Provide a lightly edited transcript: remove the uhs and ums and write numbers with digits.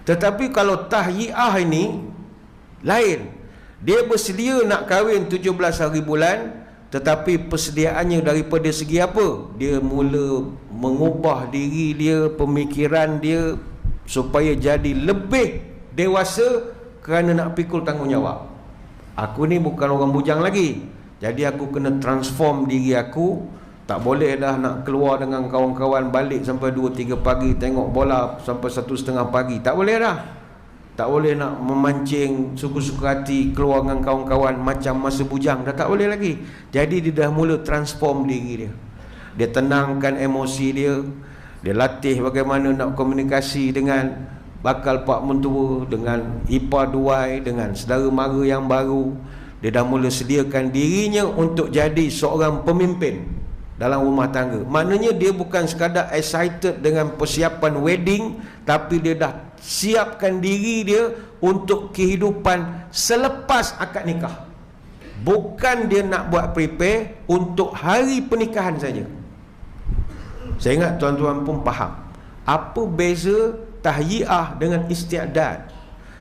Tetapi kalau tahyi'ah ini lain. Dia bersedia nak kahwin 17 hari bulan, tetapi persediaannya daripada segi apa? Dia mula mengubah diri dia, pemikiran dia, supaya jadi lebih dewasa kerana nak pikul tanggungjawab. Aku ni bukan orang bujang lagi, jadi aku kena transform diri aku. Tak boleh dah nak keluar dengan kawan-kawan balik sampai 2-3 pagi, tengok bola sampai 1:30 pagi. Tak boleh dah. Tak boleh nak memancing suka-suka hati, keluar dengan kawan-kawan macam masa bujang. Dah tak boleh lagi. Jadi dia dah mula transform diri dia. Dia tenangkan emosi dia. Dia latih bagaimana nak komunikasi dengan bakal pak mentua, dengan ipar duai, dengan saudara mara yang baru. Dia dah mula sediakan dirinya untuk jadi seorang pemimpin dalam rumah tangga. Maknanya dia bukan sekadar excited dengan persiapan wedding, tapi dia dah siapkan diri dia untuk kehidupan selepas akad nikah. Bukan dia nak buat prepare untuk hari pernikahan saja. Saya ingat tuan-tuan pun faham apa beza tahyi'ah dengan isti'dad.